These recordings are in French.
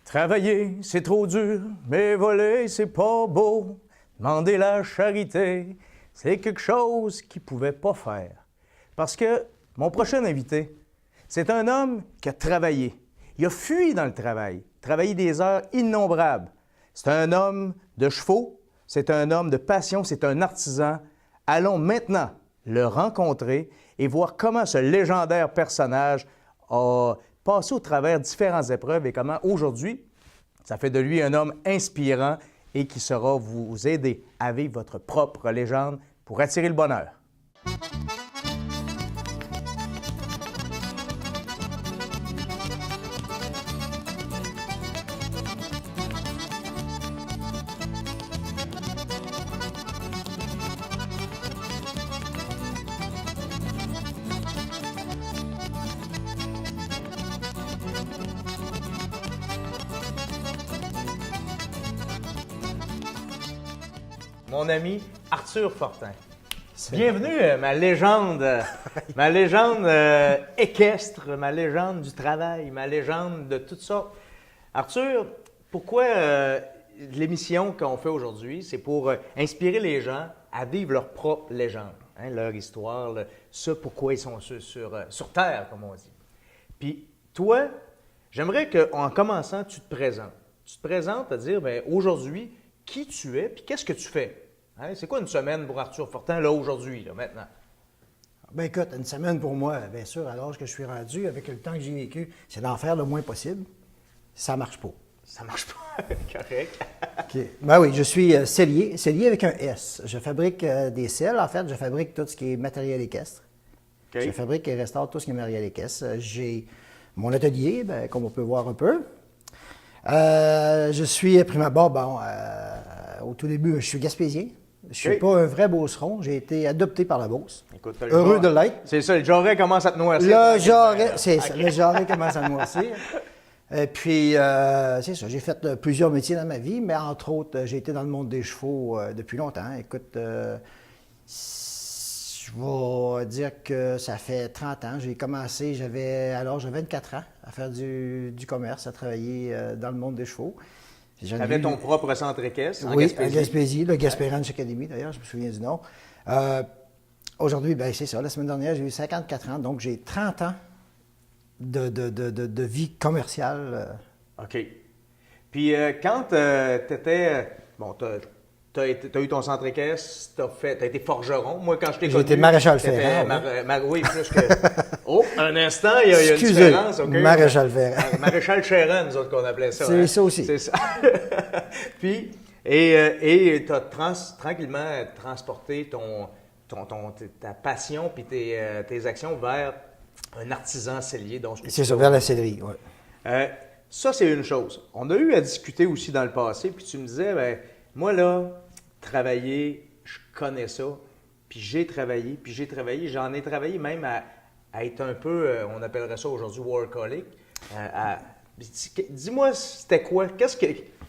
Travailler, c'est trop dur, mais voler, c'est pas beau. Demander la charité, c'est quelque chose qu'il pouvait pas faire. Parce que mon prochain invité, c'est un homme qui a travaillé. Il a fui dans le travail, travaillé des heures innombrables. C'est un homme de chevaux, c'est un homme de passion, c'est un artisan. Allons maintenant le rencontrer et voir comment ce légendaire personnage a passé au travers différentes épreuves et comment aujourd'hui, ça fait de lui un homme inspirant et qui saura vous aider à vivre votre propre légende pour attirer le bonheur. Mon ami Arthur Fortin. Bienvenue, ma légende équestre, ma légende du travail, ma légende de toutes sortes. Arthur, pourquoi l'émission qu'on fait aujourd'hui, c'est pour inspirer les gens à vivre leur propre légende, hein, leur histoire, ce pourquoi ils sont sur Terre, comme on dit. Puis toi, j'aimerais qu'en commençant, tu te présentes. Tu te présentes à dire, bien, aujourd'hui, qui tu es, puis qu'est-ce que tu fais? Hein? C'est quoi une semaine pour Arthur Fortin, là, aujourd'hui, là, maintenant? Bien, écoute, une semaine pour moi, bien sûr, à l'âge que je suis rendu, avec le temps que j'ai vécu, c'est d'en faire le moins possible. Ça marche pas. Ça marche pas, correct. OK. Ben oui, je suis sellier avec un S. Je fabrique des selles. En fait, je fabrique tout ce qui est matériel équestre. Okay. Je fabrique et restaure tout ce qui est matériel équestre. J'ai mon atelier, bien, comme on peut voir un peu. Je suis, prime abord, au tout début, je suis gaspésien. Je suis pas un vrai beauceron. J'ai été adopté par la Beauce. Écoute, Heureux de l'être. C'est ça, le jarret commence à te noircir. C'est ça, le jarret commence à noircir. Puis, c'est ça, j'ai fait plusieurs métiers dans ma vie, mais entre autres, j'ai été dans le monde des chevaux depuis longtemps. Écoute, je vais dire que ça fait 30 ans. J'ai commencé, j'avais 24 ans, à faire du commerce, à travailler dans le monde des chevaux. Tu avais ton propre centre équestre en Gaspésie? Gaspésie? Oui, à Gaspésie, le Gaspé Ranch Academy, d'ailleurs, je me souviens du nom. Aujourd'hui, bien, c'est ça, la semaine dernière, j'ai eu 54 ans, donc j'ai 30 ans de vie commerciale. OK. Puis quand tu étais... Bon, tu as eu ton centre équestre, tu as été forgeron. Moi, quand je t'ai connu... J'ai été maréchal ferrant. Oui, plus que... Oh, un instant, il y a une différence. Okay? Maréchal ferrant. Maréchal Chérin, nous autres, qu'on appelait ça. C'est ça aussi. C'est ça. Puis, et tu as tranquillement transporté ta passion puis tes actions vers un artisan sellier. C'est ça, vers la sellerie, oui. Ça, c'est une chose. On a eu à discuter aussi dans le passé, puis tu me disais, bien, moi, là, travailler, je connais ça, puis j'ai travaillé, j'en ai travaillé même à être un peu, on appellerait ça aujourd'hui workaholic. Dis-moi, c'était quoi?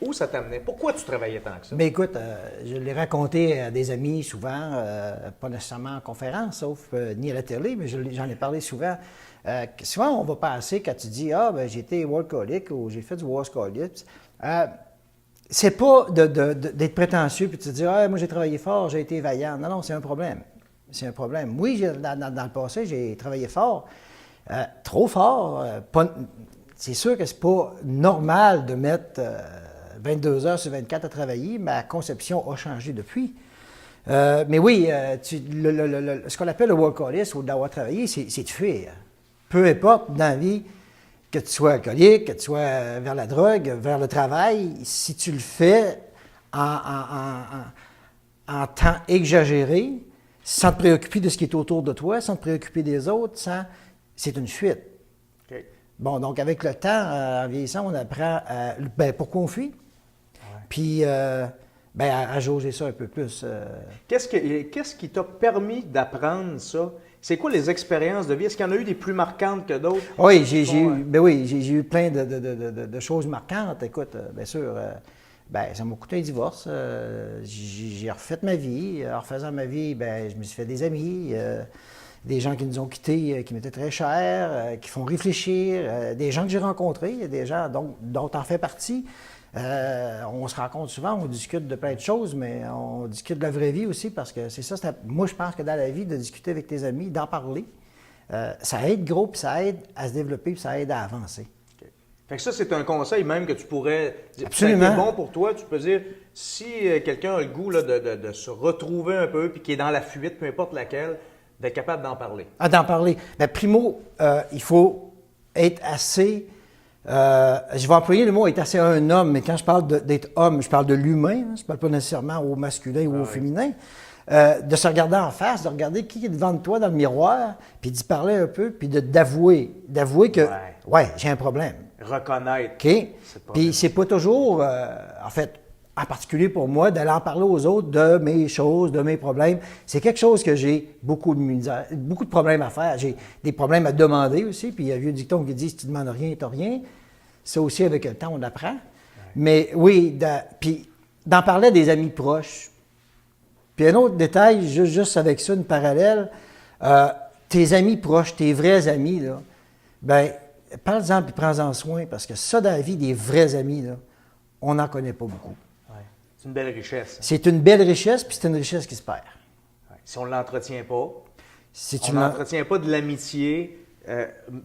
Où ça t'amenait? Pourquoi tu travaillais tant que ça? Bien, écoute, je l'ai raconté à des amis souvent, pas nécessairement en conférence, sauf ni à la télé, mais j'en ai parlé souvent. Souvent, on va penser, quand tu dis « Ah, ben j'ai été workaholic » ou « J'ai fait du workaholic », c'est pas d'être prétentieux puis de se dire « Ah, moi j'ai travaillé fort, j'ai été vaillant ». Non, non, c'est un problème. C'est un problème. Oui, dans le passé, j'ai travaillé fort, trop fort. C'est sûr que c'est pas normal de mettre 22 heures sur 24 à travailler. Ma conception a changé depuis. Mais oui, ce qu'on appelle le workaholisme ou d'avoir travaillé, c'est de fuir. Peu importe dans la vie, que tu sois alcoolique, que tu sois vers la drogue, vers le travail, si tu le fais en temps exagéré, sans te préoccuper de ce qui est autour de toi, sans te préoccuper des autres, c'est une fuite. Okay. Bon, donc avec le temps, en vieillissant, on apprend pourquoi on fuit, puis à jauger ça un peu plus. Qu'est-ce qui t'a permis d'apprendre ça? C'est quoi les expériences de vie? Est-ce qu'il y en a eu des plus marquantes que d'autres? Oui, j'ai eu plein de choses marquantes. Écoute, bien sûr, ça m'a coûté un divorce. J'ai refait ma vie. En refaisant ma vie, je me suis fait des amis. des gens qui nous ont quittés, qui m'étaient très chers, qui font réfléchir, des gens que j'ai rencontrés, des gens dont tu en fais partie. On se rencontre souvent, on discute de plein de choses, mais on discute de la vraie vie aussi, parce que c'est ça, moi je pense que dans la vie, de discuter avec tes amis, d'en parler, ça aide gros, puis ça aide à se développer, puis ça aide à avancer. Okay. Fait que ça, c'est un conseil même que tu pourrais... Absolument. Ça a été bon pour toi, tu peux dire, si quelqu'un a le goût là, de se retrouver un peu, puis qui est dans la fuite, peu importe laquelle, d'être capable d'en parler. Ah, d'en parler. Mais primo, il faut être assez... je vais employer le mot être assez un homme, mais quand je parle d'être homme, je parle de l'humain, hein, je ne parle pas nécessairement au masculin ou au féminin. De se regarder en face, de regarder qui est devant toi dans le miroir, puis d'y parler un peu, puis d'avouer que, j'ai un problème. Reconnaître. OK? Puis c'est pas toujours, en fait, en particulier pour moi, d'aller en parler aux autres de mes choses, de mes problèmes. C'est quelque chose que j'ai beaucoup de problèmes à faire. J'ai des problèmes à demander aussi, puis il y a un vieux dicton qui dit « si tu ne demandes rien, tu n'as rien ». Ça aussi, avec le temps, on apprend. Mais oui, puis d'en parler à des amis proches. Puis un autre détail, juste avec ça, une parallèle, tes amis proches, tes vrais amis, là, ben parle-en puis prends-en soin, parce que ça, dans la vie, des vrais amis, là, on n'en connaît pas beaucoup. Ouais. C'est une belle richesse. C'est une belle richesse, puis c'est une richesse qui se perd. Ouais. Si on ne l'entretient pas, si on n'entretient pas de l'amitié,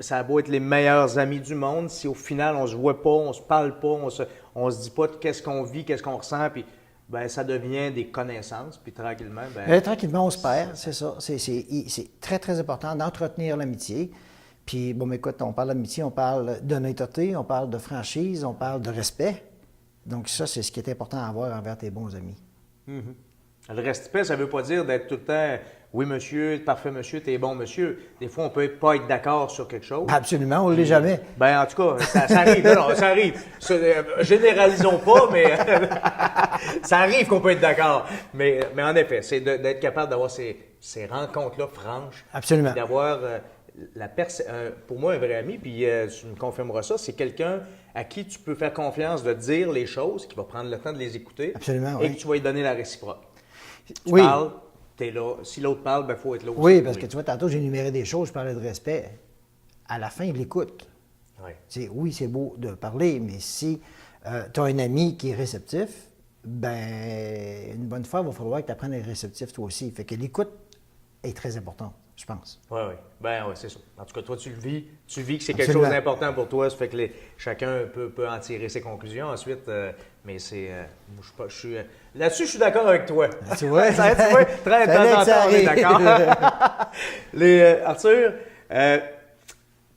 ça a beau être les meilleurs amis du monde, si au final, on ne se voit pas, on ne se parle pas, on se dit pas qu'est-ce qu'on vit, qu'est-ce qu'on ressent, puis ben, ça devient des connaissances, puis tranquillement... tranquillement, on se perd, c'est ça. C'est très, très important d'entretenir l'amitié. Puis, bon, mais écoute, on parle d'amitié, on parle d'honnêteté, on parle de franchise, on parle de respect. Donc ça, c'est ce qui est important à avoir envers tes bons amis. Le respect, ça ne veut pas dire d'être tout le temps « oui, monsieur, parfait monsieur, t'es bon monsieur ». Des fois, on peut pas être d'accord sur quelque chose. Absolument, on ne l'est jamais. Ben, en tout cas, ça arrive. Non, ça arrive. Généralisons pas, mais ça arrive qu'on peut être d'accord. Mais en effet, c'est d'être capable d'avoir ces rencontres-là franches. Absolument. D'avoir pour moi, un vrai ami, puis tu me confirmeras ça, c'est quelqu'un à qui tu peux faire confiance de dire les choses, qui va prendre le temps de les écouter. Absolument, et que tu vas lui donner la réciproque. Tu oui. parles, tu es là. Si l'autre parle, il faut être là aussi. Oui, parce que tu vois, tantôt, j'ai énuméré des choses, je parlais de respect. À la fin, il l'écoute. Oui, c'est beau de parler, mais si tu as un ami qui est réceptif, ben une bonne fois, il va falloir que tu apprennes à être réceptif toi aussi. Fait que l'écoute est très importante, je pense. Oui, c'est ça. En tout cas, toi, tu le vis que c'est quelque chose d'important pour toi, ça fait que chacun peut en tirer ses conclusions ensuite, mais c'est... là-dessus, je suis d'accord avec toi. Tu vois? Tu vois, très temps on est d'accord. Arthur,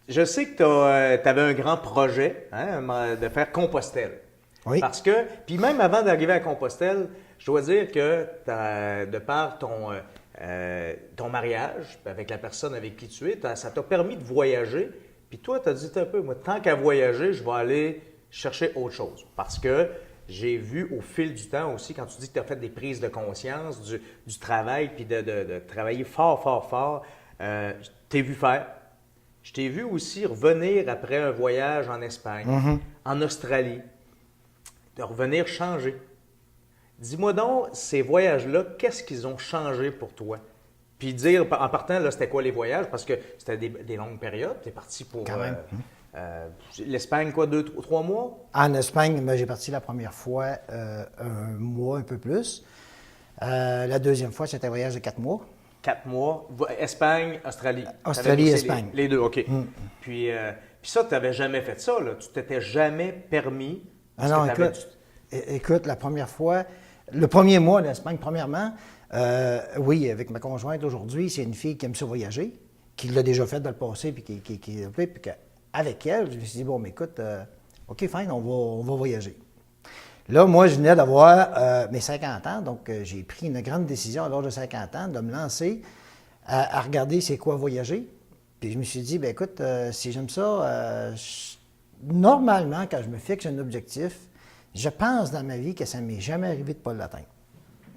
je sais que tu avais un grand projet de faire Compostelle. Oui. Parce que, puis même avant d'arriver à Compostelle, je dois dire que de par ton mariage avec la personne avec qui tu es, ça t'a permis de voyager. Puis toi, tu as dit un peu, moi, tant qu'à voyager, je vais aller chercher autre chose. Parce que j'ai vu au fil du temps aussi, quand tu dis que tu as fait des prises de conscience du travail, puis de travailler fort, fort, fort, je t'ai vu faire. Je t'ai vu aussi revenir après un voyage en Espagne, en Australie, de revenir changer. Dis-moi donc, ces voyages-là, qu'est-ce qu'ils ont changé pour toi? Puis dire, en partant, là, c'était quoi les voyages? Parce que c'était des longues périodes. Tu es parti pour quand même. l'Espagne, quoi, 3 mois? En Espagne, j'ai parti la première fois un mois, un peu plus. La deuxième fois, c'était un voyage de 4 mois. 4 mois. Espagne, Australie. Australie, Espagne. Les deux, OK. Puis ça, tu n'avais jamais fait ça, là. Tu t'étais jamais permis. Ah non, écoute, la première fois, le premier mois en Espagne, premièrement, oui, avec ma conjointe aujourd'hui, c'est une fille qui aime ça voyager, qui l'a déjà fait dans le passé, puis qui puis avec elle, je me suis dit, bon, mais écoute, OK, fine, on va voyager. Là, moi, je venais d'avoir mes 50 ans, donc j'ai pris une grande décision à l'âge de 50 ans de me lancer à regarder c'est quoi voyager. Puis je me suis dit, bien écoute, si j'aime ça, normalement, quand je me fixe un objectif, je pense dans ma vie que ça ne m'est jamais arrivé de ne pas l'atteindre.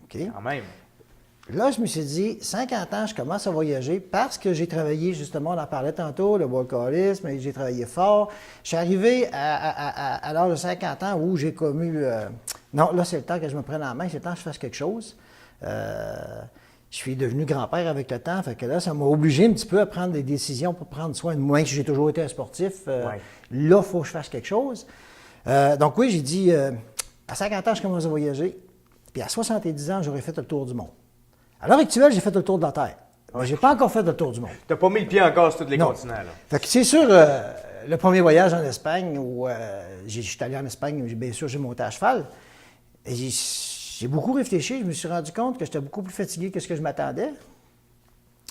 OK? Quand même. Là, je me suis dit, 50 ans, je commence à voyager parce que j'ai travaillé, justement, on en parlait tantôt, le workaholisme, et j'ai travaillé fort. Je suis arrivé à l'âge de 50 ans où j'ai commu... non, là, c'est le temps que je me prenne en main, c'est le temps que je fasse quelque chose. Je suis devenu grand-père avec le temps, fait que là, ça m'a obligé un petit peu à prendre des décisions pour prendre soin de moi. Même si j'ai toujours été un sportif, là, il faut que je fasse quelque chose. Donc oui, j'ai dit, à 50 ans, je commence à voyager, puis à 70 ans, j'aurais fait le tour du monde. À l'heure actuelle, j'ai fait le tour de la Terre. Mais j'ai pas encore fait le tour du monde. Tu n'as pas mis le pied encore sur tous les continents, là. Fait que c'est sûr, le premier voyage en Espagne, où je suis allé en Espagne, bien sûr, j'ai monté à cheval. Et j'ai beaucoup réfléchi, je me suis rendu compte que j'étais beaucoup plus fatigué que ce que je m'attendais.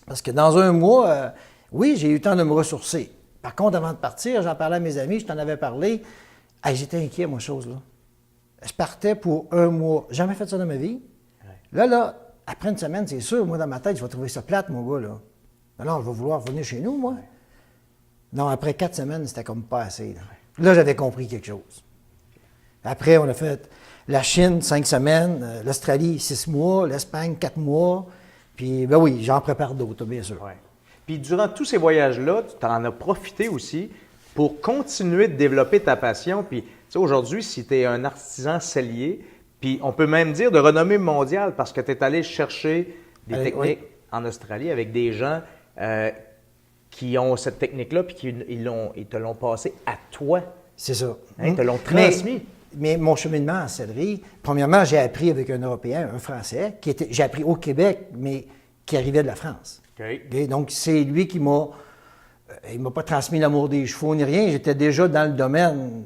Parce que dans un mois, oui, j'ai eu le temps de me ressourcer. Par contre, avant de partir, j'en parlais à mes amis, je t'en avais parlé. Hey, j'étais inquiet, moi, chose là. Je partais pour un mois. Jamais fait ça dans ma vie. Ouais. Là, après une semaine, c'est sûr, moi, dans ma tête, je vais trouver ça plate, mon gars, là. Alors, je vais vouloir venir chez nous, moi. Ouais. Non, après 4 semaines, c'était comme pas assez. Là, j'avais compris quelque chose. Après, on a fait la Chine, 5 semaines, l'Australie, 6 mois, l'Espagne, 4 mois. Puis, ben oui, j'en prépare d'autres, bien sûr. Ouais. Puis, durant tous ces voyages-là, tu en as profité aussi pour continuer de développer ta passion. Puis, tu sais, aujourd'hui, si tu es un artisan sellier, puis on peut même dire de renommée mondiale parce que tu es allé chercher des techniques en Australie avec des gens qui ont cette technique-là, puis ils te l'ont passé à toi. C'est ça. Ils te l'ont transmis. Mais mon cheminement en sellerie, premièrement, j'ai appris avec un Européen, un Français, j'ai appris au Québec, mais qui arrivait de la France. Okay? Donc, c'est lui qui m'a... il ne m'a pas transmis l'amour des chevaux ni rien, j'étais déjà dans le domaine,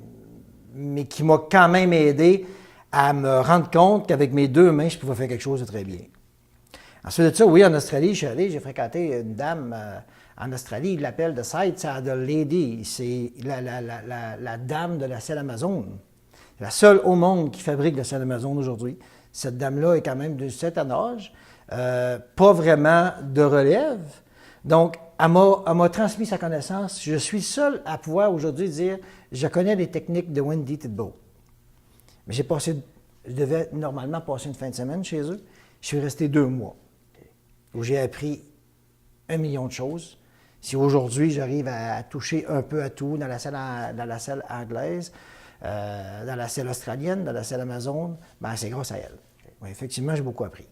mais qui m'a quand même aidé à me rendre compte qu'avec mes 2 mains, je pouvais faire quelque chose de très bien. Ensuite de ça, oui, en Australie, je suis allé, j'ai fréquenté une dame en Australie, ils l'appellent The Side Saddle Lady. C'est la dame de la selle Amazon. La seule au monde qui fabrique la selle Amazon aujourd'hui. Cette dame-là est quand même de certain âge, pas vraiment de relève. Donc, elle m'a transmis sa connaissance. Je suis seul à pouvoir aujourd'hui dire, je connais les techniques de Wendy Tidbeau. Mais je devais normalement passer une fin de semaine chez eux. Je suis resté 2 mois où j'ai appris 1 million de choses. Si aujourd'hui, j'arrive à toucher un peu à tout dans la selle anglaise, dans la selle australienne, dans la selle Amazon, ben c'est grâce à elle. Oui, effectivement, j'ai beaucoup appris.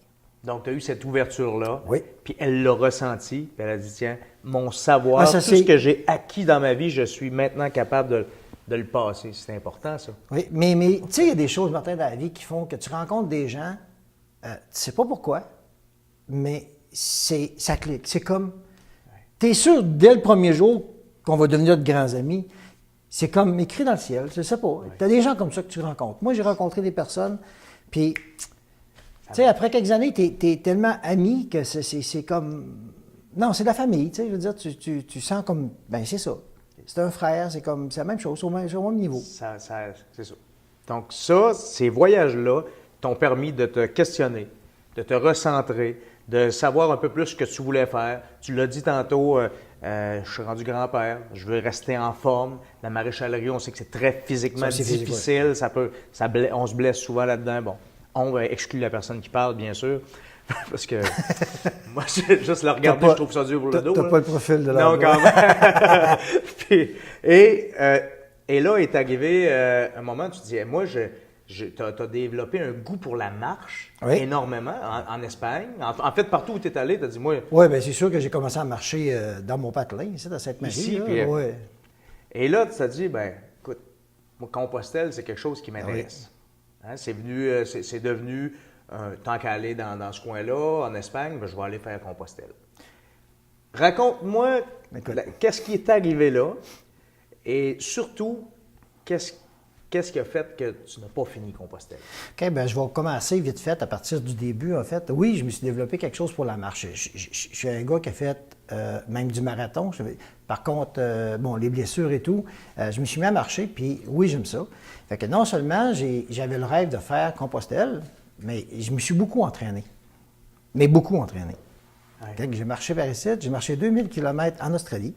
Donc, tu as eu cette ouverture-là. Oui. Puis elle l'a ressenti. Puis elle a dit, tiens, mon savoir, tout ce que j'ai acquis dans ma vie, je suis maintenant capable de le passer. C'est important, ça. Oui, mais tu sais, il y a des choses, Martin, dans la vie qui font que tu rencontres des gens, tu ne sais pas pourquoi, mais ça clique. C'est comme, tu es sûr dès le premier jour qu'on va devenir de grands amis. C'est comme écrit dans le ciel, je ne sais pas. Tu as des gens comme ça que tu rencontres. Moi, j'ai rencontré des personnes, puis, tu sais, après quelques années, tu es tellement ami que c'est comme... Non, c'est de la famille, tu sais, je veux dire, tu sens comme, ben c'est ça. C'est un frère, c'est la même chose, au même niveau. C'est ça. Donc ça, ces voyages-là t'ont permis de te questionner, de te recentrer, de savoir un peu plus ce que tu voulais faire. Tu l'as dit tantôt, je suis rendu grand-père, je veux rester en forme. La maréchalerie, on sait que c'est très physiquement difficile, on se blesse souvent là-dedans. Bon, on exclut la personne qui parle, bien sûr. Parce que moi, juste le regarder, je trouve ça dur pour le dos. T'as pas le profil de la Non, quand même. Et là est arrivé un moment où tu te dis, moi, tu as développé un goût pour la marche énormément en Espagne. En fait, partout où tu es allé, tu as dit, moi... Oui, bien c'est sûr que j'ai commencé à marcher dans mon patelin, ici, dans cette machine. Et là, tu t'es dit, ben écoute, moi, Compostelle, c'est quelque chose qui m'intéresse. Hein, c'est devenu... tant qu'à aller dans ce coin-là, en Espagne, ben, je vais aller faire Compostelle. Raconte-moi qu'est-ce qui est arrivé là et surtout, qu'est-ce qui a fait que tu n'as pas fini Compostelle? OK, bien, je vais commencer vite fait à partir du début, en fait. Oui, je me suis développé quelque chose pour la marche. Je suis un gars qui a fait même du marathon. Par contre, les blessures et tout, je me suis mis à marcher, puis oui, j'aime ça. Fait que non seulement j'avais le rêve de faire Compostelle, mais je me suis beaucoup entraîné. Mais beaucoup entraîné. Ouais. J'ai marché vers ici, j'ai marché 2000 km en Australie.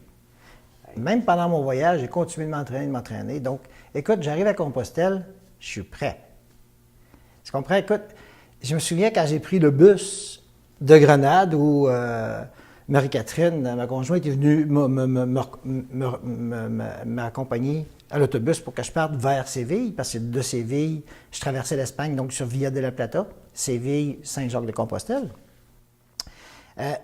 Ouais. Même pendant mon voyage, j'ai continué de m'entraîner. Donc, écoute, j'arrive à Compostelle, je suis prêt. Tu comprends? Écoute, je me souviens quand j'ai pris le bus de Grenade où Marie-Catherine, ma conjointe, est venue m'accompagner à l'autobus pour que je parte vers Séville, parce que de Séville, je traversais l'Espagne, donc sur Via de la Plata, Séville, Saint-Jacques-de-Compostelle.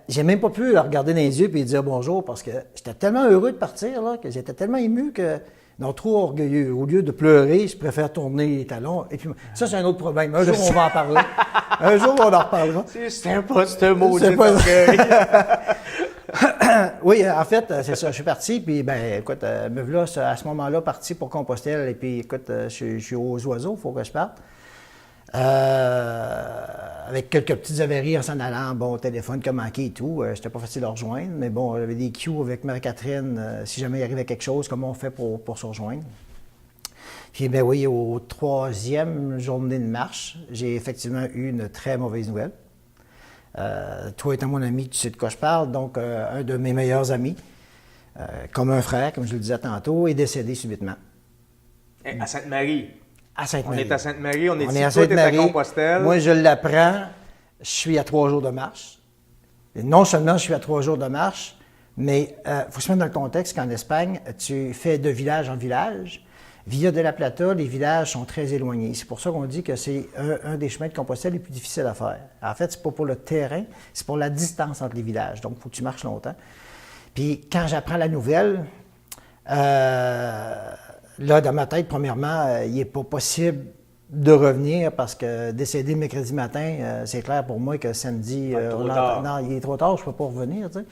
J'ai même pas pu le regarder dans les yeux et lui dire bonjour parce que j'étais tellement heureux de partir là, que j'étais tellement ému que, non, trop orgueilleux. Au lieu de pleurer, je préfère tourner les talons. Et puis, ça, c'est un autre problème. Un jour, on va en parler. Un jour, on en reparlera. C'est pas ce mot, C'est pas... Oui, en fait, c'est ça. Je suis parti, puis, ben, écoute, me voilà à ce moment-là parti pour Compostelle. Et puis, écoute, je suis aux oiseaux, il faut que je parte. Avec quelques petites avaries en s'en allant, bon, téléphone qui a manqué et tout. C'était pas facile de rejoindre, mais bon, j'avais des cues avec Marie-Catherine, si jamais il arrivait quelque chose, comment on fait pour se rejoindre. Puis, ben oui, au 3e journée de marche, j'ai effectivement eu une très mauvaise nouvelle. Toi étant mon ami, tu sais de quoi je parle, donc un de mes meilleurs amis, comme un frère, comme je le disais tantôt, est décédé subitement. À Sainte-Marie. À Sainte-Marie. On est à Sainte-Marie, on est à ici, toi, t'es à Sainte-Marie. Compostelle. Moi, je l'apprends, je suis à 3 jours de marche. Et non seulement je suis à 3 jours de marche, mais il faut se mettre dans le contexte qu'en Espagne, tu fais de village en village. Via de la Plata, les villages sont très éloignés. C'est pour ça qu'on dit que c'est un des chemins de Compostelle les plus difficiles à faire. En fait, c'est pas pour le terrain, c'est pour la distance entre les villages. Donc, il faut que tu marches longtemps. Puis, quand j'apprends la nouvelle, là, dans ma tête, premièrement, il n'est pas possible de revenir parce que décédé mercredi matin, c'est clair pour moi que samedi, non, il est trop tard, je ne peux pas revenir. Tu sais.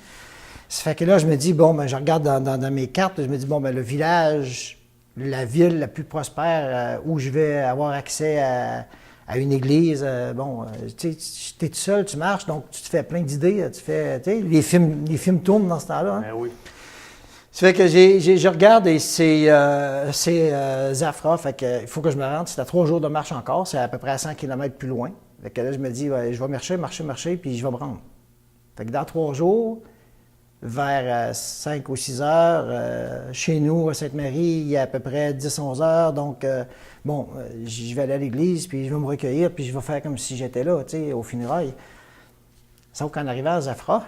Ça fait que là, je me dis, bon, ben, je regarde dans mes cartes, je me dis, bon, ben, le village, la ville la plus prospère où je vais avoir accès à une église, bon, tu sais, tu es tout seul, tu marches, donc tu te fais plein d'idées, tu sais, les films tournent dans ce temps-là. Hein? Ben oui. Ça fait que je regarde et c'est Zafra, fait que il faut que je me rende. C'est à 3 jours de marche encore, c'est à peu près à 100 km plus loin. Fait que là, je me dis, ouais, je vais marcher, puis je vais me rendre. Fait que dans 3 jours, vers 5 ou 6 heures, chez nous, à Sainte-Marie, il y a à peu près 10-11 heures. Donc, je vais aller à l'église, puis je vais me recueillir, puis je vais faire comme si j'étais là, tu sais, au funérailles. Sauf qu'en arrivant à Zafra,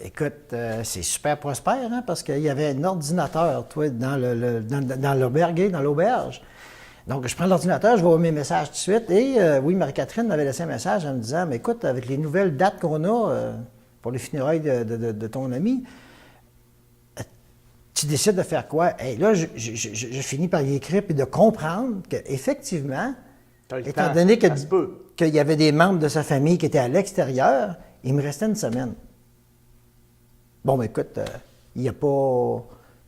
écoute, c'est super prospère, hein, parce qu'il y avait un ordinateur, toi, dans l'auberge. Donc, je prends l'ordinateur, je vois mes messages tout de suite, et oui, Marie-Catherine m'avait laissé un message en me disant, mais écoute, avec les nouvelles dates qu'on a pour les funérailles de ton ami, tu décides de faire quoi? Et là, je finis par y écrire et de comprendre qu'effectivement, étant donné qu'il y avait des membres de sa famille qui étaient à l'extérieur, il me restait une semaine. Bon, ben écoute, il n'y a pas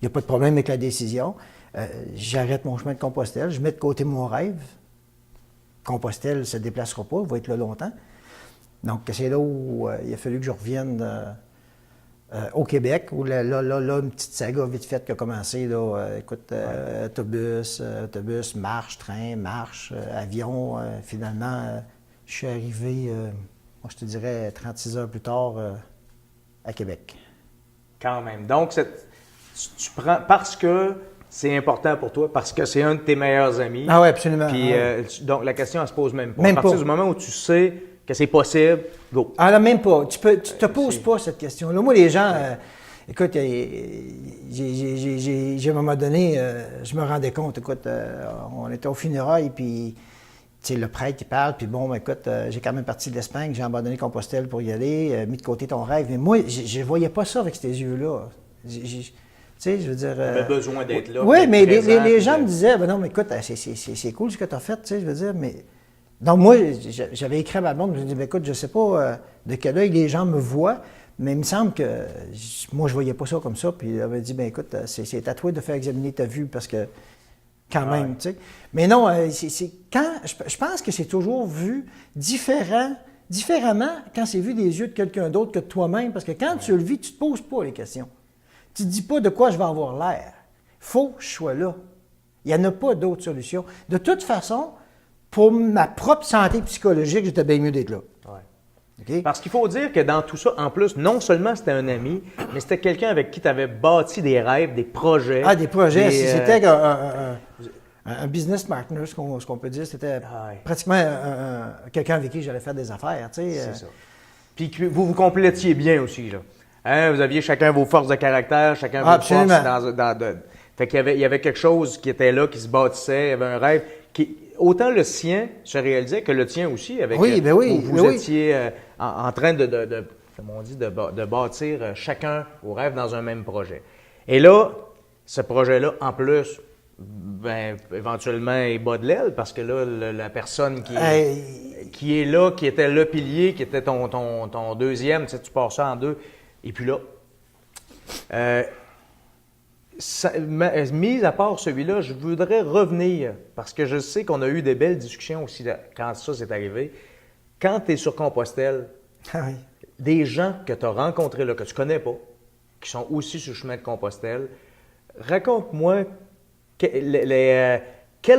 de problème avec la décision. J'arrête mon chemin de Compostelle, je mets de côté mon rêve. Compostelle ne se déplacera pas, il va être là longtemps. Donc, c'est là où il a fallu que je revienne au Québec, où là, une petite saga vite faite qui a commencé. Là, écoute, autobus, marche, train, marche, avion. Finalement, je suis arrivé, moi, je te dirais, 36 heures plus tard à Québec. Quand même. Donc, tu prends parce que c'est important pour toi, parce que c'est un de tes meilleurs amis. Ah oui, absolument. Puis, donc, la question, elle se pose même pas. Même à partir pas. du moment où tu sais que c'est possible, go. Ah là, même pas. Tu te poses pas cette question-là. Moi, les gens, écoute, j'ai à un moment donné, je me rendais compte, écoute, on était au funérailles, puis tu sais, le prêtre qui parle, puis bon, écoute, j'ai quand même parti de l'Espagne, j'ai abandonné Compostelle pour y aller, mis de côté ton rêve. Mais moi, je voyais pas ça avec ces yeux-là. Tu sais, je veux dire... Tu avais besoin d'être là. Oui, mais présent, les gens me disaient, ben non, mais écoute, c'est cool ce que tu as fait, tu sais, je veux dire, mais... Donc moi, j'avais écrit à ma blonde, je me dis, ben écoute, je sais pas de quel œil les gens me voient, mais il me semble que moi, je voyais pas ça comme ça. Puis elle m'a dit, ben écoute, c'est à toi de faire examiner ta vue, parce que... Quand même, tu sais. Mais non, je pense que c'est toujours vu différemment quand c'est vu des yeux de quelqu'un d'autre que de toi-même, parce que quand tu le vis, tu te poses pas les questions. Tu te dis pas de quoi je vais avoir l'air. Faut que je sois là. Il n'y en a pas d'autre solution. De toute façon, pour ma propre santé psychologique, j'étais bien mieux d'être là. Ouais. Okay? Parce qu'il faut dire que dans tout ça, en plus, non seulement c'était un ami, mais c'était quelqu'un avec qui tu avais bâti des rêves, des projets. Ah, des projets. C'était un business partner, ce qu'on peut dire. C'était pratiquement quelqu'un avec qui j'allais faire des affaires. Tu sais, c'est ça. Puis que vous complétiez bien aussi, là. Hein? Vous aviez chacun vos forces de caractère, chacun vos forces Fait qu'il y avait quelque chose qui était là, qui se bâtissait, il y avait un rêve. autant le sien se réalisait que le tien aussi, avec Oui, ben oui, vous ben oui. étiez en train comme on dit, de bâtir chacun vos rêves dans un même projet. Et là, ce projet-là, en plus, ben, éventuellement, il bat de l'aile parce que là, la personne qui est là, qui était le pilier, qui était ton deuxième, tu sais, tu pars ça en deux, et puis là, mis à part celui-là, je voudrais revenir, parce que je sais qu'on a eu des belles discussions aussi quand ça s'est arrivé. Quand tu es sur Compostelle, des gens que tu as rencontrés là, que tu connais pas, qui sont aussi sur le chemin de Compostelle, raconte-moi quel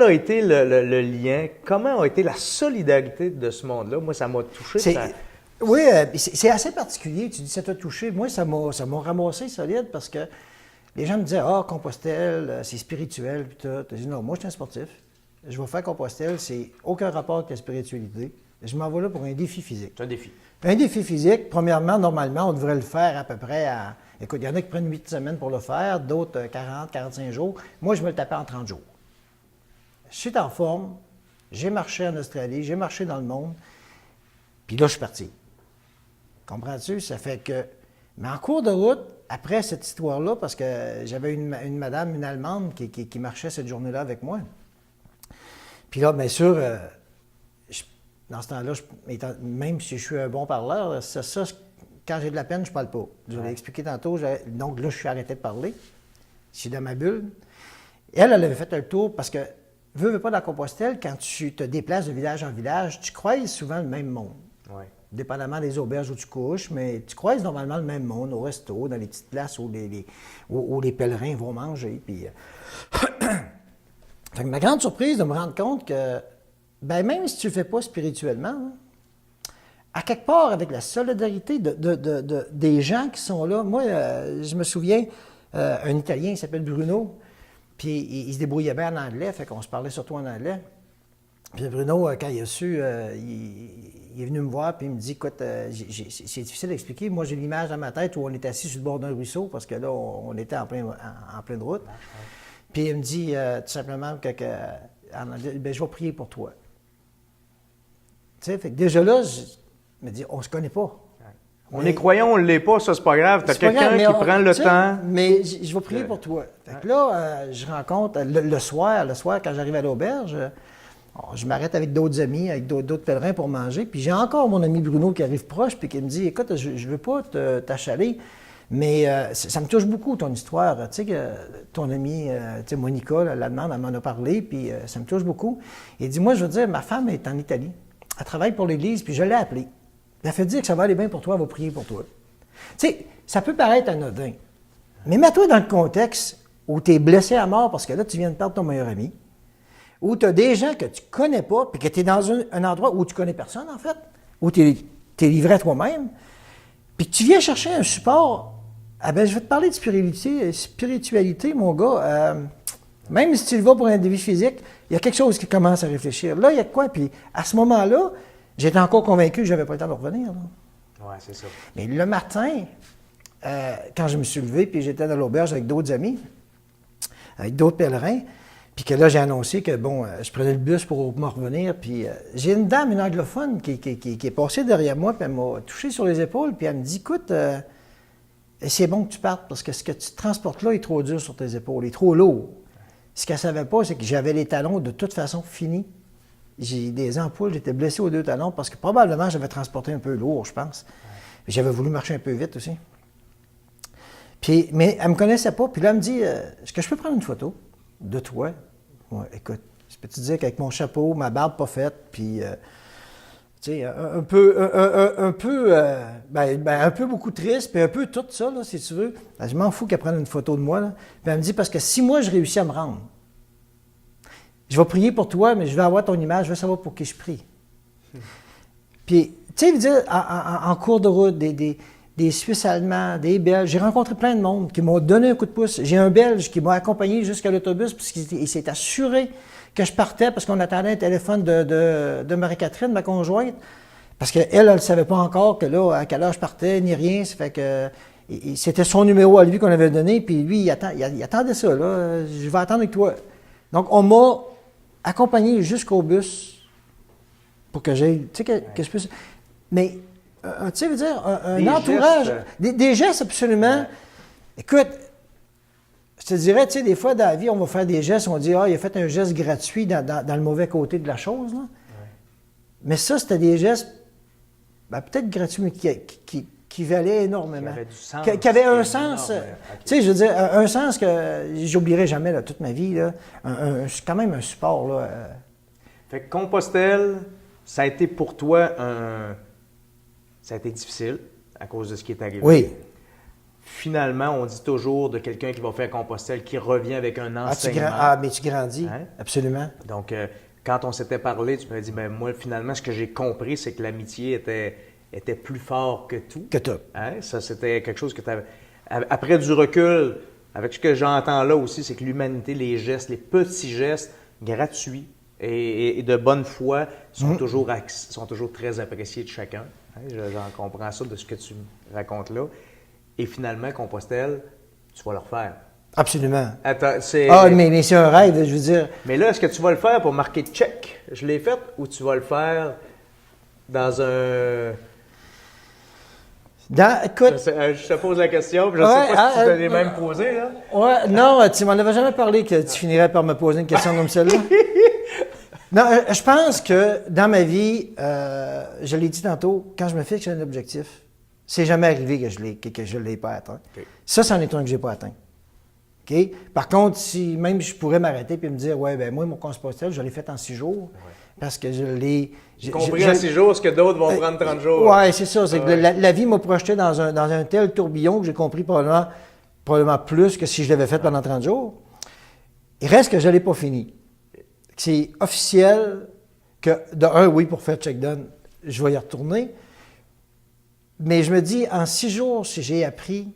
a été le lien, comment a été la solidarité de ce monde-là. Moi, ça m'a touché. Oui, c'est assez particulier. Tu dis ça t'a touché. Moi, ça m'a ramassé solide parce que les gens me disaient « Ah, Compostelle, c'est spirituel. » Puis tout. Je dis « Non, moi, je suis un sportif. Je vais faire Compostelle. C'est aucun rapport avec la spiritualité. Je m'en vais là pour un défi physique. » C'est un défi. Un défi physique, premièrement, normalement, on devrait le faire à peu près à... Écoute, il y en a qui prennent 8 semaines pour le faire, d'autres 40, 45 jours. Moi, je me le tapais en 30 jours. Je suis en forme. J'ai marché en Australie, j'ai marché dans le monde. Puis là, je suis parti. Comprends-tu? Ça fait que... Mais en cours de route, après cette histoire-là, parce que j'avais une madame, une Allemande, qui marchait cette journée-là avec moi. Puis là, bien sûr, dans ce temps-là, même si je suis un bon parleur, ça quand j'ai de la peine, je ne parle pas. Je l'ai expliqué tantôt. Donc là, je suis arrêté de parler. Je suis dans ma bulle. Elle avait fait un tour parce que, veux pas, dans Compostelle, quand tu te déplaces de village en village, tu croises souvent le même monde. Ouais. Dépendamment des auberges où tu couches, mais tu croises normalement le même monde au resto, dans les petites places où les pèlerins vont manger. Puis, fait que ma grande surprise de me rendre compte que, ben même si tu ne le fais pas spirituellement, hein, à quelque part, avec la solidarité des gens qui sont là, moi, je me souviens, un Italien, il s'appelle Bruno, puis il se débrouillait bien en anglais, fait qu'on se parlait surtout en anglais. Puis Bruno, quand il a su, il est venu me voir, puis il me dit, écoute, c'est difficile d'expliquer. Moi, j'ai l'image dans ma tête où on était assis sur le bord d'un ruisseau, parce que là, on était en pleine route. Puis il me dit tout simplement en anglais, ben, je vais prier pour toi. Tu sais, fait que déjà là, je me dis, on se connaît pas. On est croyant, on ne l'est pas, ça, c'est pas grave. Tu as quelqu'un qui prend le temps. Mais je vais prier pour toi. Fait que là, je rencontre, le soir, quand j'arrive à l'auberge, je m'arrête avec d'autres amis, avec d'autres pèlerins pour manger. Puis j'ai encore mon ami Bruno qui arrive proche, puis qui me dit, écoute, je ne veux pas t'achaler, mais ça me touche beaucoup, ton histoire. Tu sais, ton ami, tu sais, Monica, l'Allemande, elle m'en a parlé, puis ça me touche beaucoup. Il dit, moi, je veux dire, ma femme est en Italie. Elle travaille pour l'Église, puis je l'ai appelée. Elle fait dire que ça va aller bien pour toi, elle va prier pour toi. Tu sais, ça peut paraître anodin, mais mets-toi dans le contexte où tu es blessé à mort parce que là, tu viens de perdre ton meilleur ami, où tu as des gens que tu connais pas, puis que tu es dans un endroit où tu connais personne, en fait, où tu es livré à toi-même, puis que tu viens chercher un support. Ah ben, je vais te parler de spiritualité, mon gars. Même si tu le vas pour un défi physique, il y a quelque chose qui commence à réfléchir. Là, il y a quoi? Puis à ce moment-là, j'étais encore convaincu que je n'avais pas le temps de revenir. Oui, c'est ça. Mais le matin, quand je me suis levé, puis j'étais dans l'auberge avec d'autres amis, avec d'autres pèlerins, puis que là, j'ai annoncé que, bon, je prenais le bus pour me revenir, puis j'ai une dame, une anglophone, qui est passée derrière moi, puis elle m'a touché sur les épaules, puis elle me dit, écoute, c'est bon que tu partes, parce que ce que tu transportes là est trop dur sur tes épaules, il est trop lourd. Ce qu'elle ne savait pas, c'est que j'avais les talons de toute façon finis. J'ai des ampoules, j'étais blessé aux deux talons parce que probablement j'avais transporté un peu lourd, je pense. J'avais voulu marcher un peu vite aussi. Puis, mais elle ne me connaissait pas. Puis là, elle me dit, est-ce que je peux prendre une photo de toi? Ouais, écoute, je peux te dire qu'avec mon chapeau, ma barbe pas faite, puis, tu sais, un peu beaucoup triste, puis un peu tout ça, là, si tu veux. Ben, je m'en fous qu'elle prenne une photo de moi, là. Puis elle me dit, parce que si moi, je réussis à me rendre, je vais prier pour toi, mais je vais avoir ton image, je veux savoir pour qui je prie. Puis, tu sais, en cours de route, des Suisses allemands, des Belges, j'ai rencontré plein de monde qui m'ont donné un coup de pouce. J'ai un Belge qui m'a accompagné jusqu'à l'autobus parce qu'il s'est assuré que je partais parce qu'on attendait un téléphone de Marie-Catherine, ma conjointe, parce qu'elle ne savait pas encore que là, à quelle heure je partais, ni rien. Ça fait que c'était son numéro à lui qu'on avait donné, puis lui, il attendait ça, là. Je vais attendre avec toi. Donc, on m'a accompagner jusqu'au bus pour que j'aille, tu sais, que je puisse... Mais, tu sais, veut dire, un Des entourage, gestes. des gestes absolument. Ouais. Écoute, je te dirais, tu sais, des fois dans la vie, on va faire des gestes, on dit, ah, il a fait un geste gratuit dans le mauvais côté de la chose, là. Mais ça, c'était des gestes, ben, peut-être gratuits, mais qui valaient énormément. Qui avaient du sens. Qui avaient un énorme, sens. ouais. Ok. Tu sais, je veux dire, un sens que j'oublierai jamais là, toute ma vie. Là. C'est quand même un support. Là, Fait que Compostelle, ça a été pour toi ça a été difficile à cause de ce qui est arrivé. Oui. Finalement, on dit toujours de quelqu'un qui va faire Compostelle qui revient avec un enseignement. Mais tu grandis. Hein? Absolument. Donc, quand on s'était parlé, tu m'as dit, ben moi, finalement, ce que j'ai compris, c'est que l'amitié était plus fort que tout. Que toi. Hein? Ça, c'était quelque chose que tu avais... Après du recul, avec ce que j'entends là aussi, c'est que l'humanité, les gestes, les petits gestes gratuits et de bonne foi sont toujours très appréciés de chacun. Hein? J'en comprends ça de ce que tu me racontes là. Et finalement, Compostelle, tu vas le refaire. Absolument. Attends, mais c'est un rêve, je veux dire. Mais là, est-ce que tu vas le faire pour marquer check, je l'ai fait, ou tu vas le faire dans un... Écoute, Je te pose la question, puis je ne sais pas si tu t'as les mêmes posées, là. ouais, non, tu m'en avais jamais parlé que tu finirais par me poser une question comme celle-là. Non, je pense que dans ma vie, je l'ai dit tantôt, quand je me fixe un objectif, c'est jamais arrivé que je ne l'ai pas atteint. Okay. Ça, c'en est un que je n'ai pas atteint. OK? Par contre, si même je pourrais m'arrêter et me dire, ouais, ben moi, mon Compostelle, je l'ai fait en 6 jours, parce que je l'ai... J'ai compris en 6 jours ce que d'autres vont prendre 30 jours. Oui, c'est ça. C'est que la vie m'a projeté dans un tel tourbillon que j'ai compris probablement plus que si je l'avais fait pendant 30 jours. Il reste que je ne l'ai pas fini. C'est officiel que, oui, pour faire check-down, je vais y retourner. Mais je me dis, en 6 jours, si j'ai appris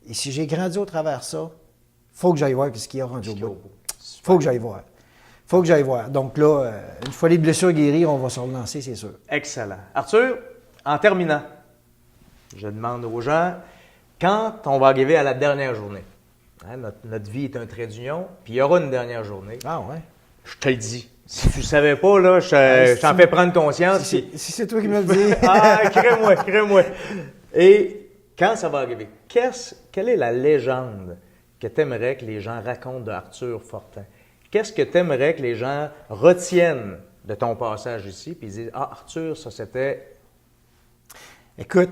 et si j'ai grandi au travers de ça, il faut que j'aille voir ce qu'il y a rendu au bout. Il faut que j'aille voir. Il faut que j'aille voir. Donc là, une fois les blessures guéries, on va se relancer, c'est sûr. Excellent. Arthur, en terminant, je demande aux gens, quand on va arriver à la dernière journée, hein, notre vie est un trait d'union, puis il y aura une dernière journée. Ah ouais? Je te le dis. Si tu ne savais pas, là, je t'en fais prendre conscience. Si c'est toi qui me le dis. Ah, crée-moi. Et quand ça va arriver, quelle est la légende que tu aimerais que les gens racontent de Arthur Fortin? Qu'est-ce que tu aimerais que les gens retiennent de ton passage ici, puis ils disent, ah, Arthur, ça c'était... Écoute,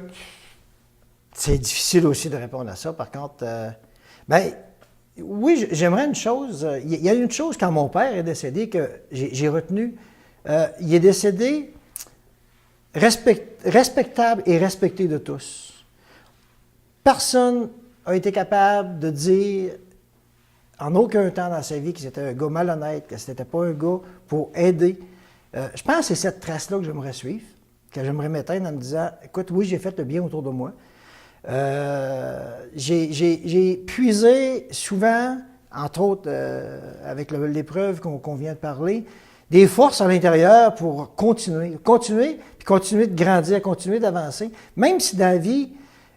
c'est difficile aussi de répondre à ça. Par contre, oui, j'aimerais une chose. Il y a une chose quand mon père est décédé que j'ai retenu. Il est décédé respectable et respecté de tous. Personne n'a été capable de dire en aucun temps dans sa vie que c'était un gars malhonnête, que ce n'était pas un gars pour aider. Je pense que c'est cette trace-là que j'aimerais suivre, que j'aimerais m'éteindre en me disant, écoute, oui, j'ai fait le bien autour de moi. J'ai puisé souvent, entre autres avec l'épreuve qu'on vient de parler, des forces à l'intérieur pour continuer de grandir, continuer d'avancer. Même si dans la vie,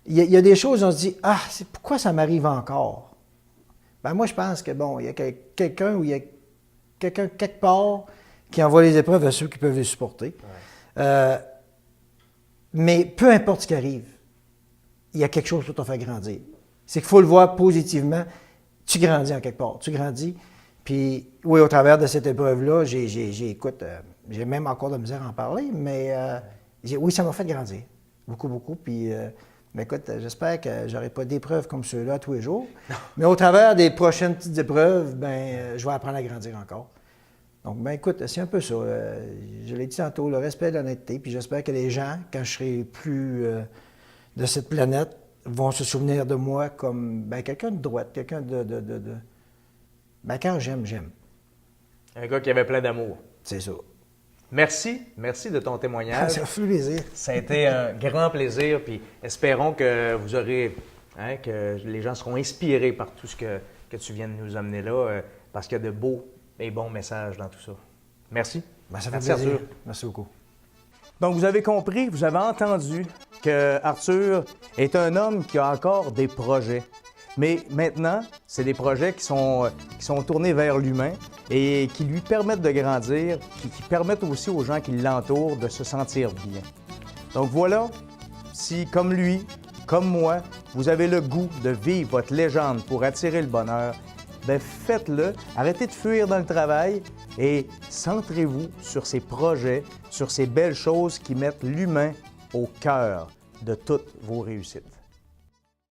il y a des choses où on se dit, ah, pourquoi ça m'arrive encore? Ben moi, je pense que, bon, il y a quelqu'un quelque part qui envoie les épreuves à ceux qui peuvent les supporter. Ouais. Mais peu importe ce qui arrive, il y a quelque chose pour te faire grandir. C'est qu'il faut le voir positivement. Tu grandis en quelque part. Tu grandis. Puis, oui, au travers de cette épreuve-là, écoute, j'ai même encore de misère à en parler, mais oui, ça m'a fait grandir. Beaucoup, beaucoup. Puis, mais écoute, j'espère que j'aurai pas d'épreuves comme ceux-là tous les jours. Mais au travers des prochaines petites épreuves, je vais apprendre à grandir encore. Donc, écoute, c'est un peu ça. Je l'ai dit tantôt, le respect, l'honnêteté. Puis j'espère que les gens, quand je serai plus de cette planète, vont se souvenir de moi comme quelqu'un de droite, quelqu'un quand j'aime. Un gars qui avait plein d'amour. C'est ça. Merci de ton témoignage. Ça fait plaisir. Ça a été un grand plaisir, puis espérons que vous aurez, que les gens seront inspirés par tout ce que tu viens de nous amener là, parce qu'il y a de beaux et bons messages dans tout ça. Merci. Ça fait plaisir. Arthur. Merci beaucoup. Donc, vous avez compris, vous avez entendu que Arthur est un homme qui a encore des projets. Mais maintenant, c'est des projets qui sont tournés vers l'humain et qui lui permettent de grandir, qui permettent aussi aux gens qui l'entourent de se sentir bien. Donc voilà, si comme lui, comme moi, vous avez le goût de vivre votre légende pour attirer le bonheur, bien faites-le, arrêtez de fuir dans le travail et centrez-vous sur ces projets, sur ces belles choses qui mettent l'humain au cœur de toutes vos réussites.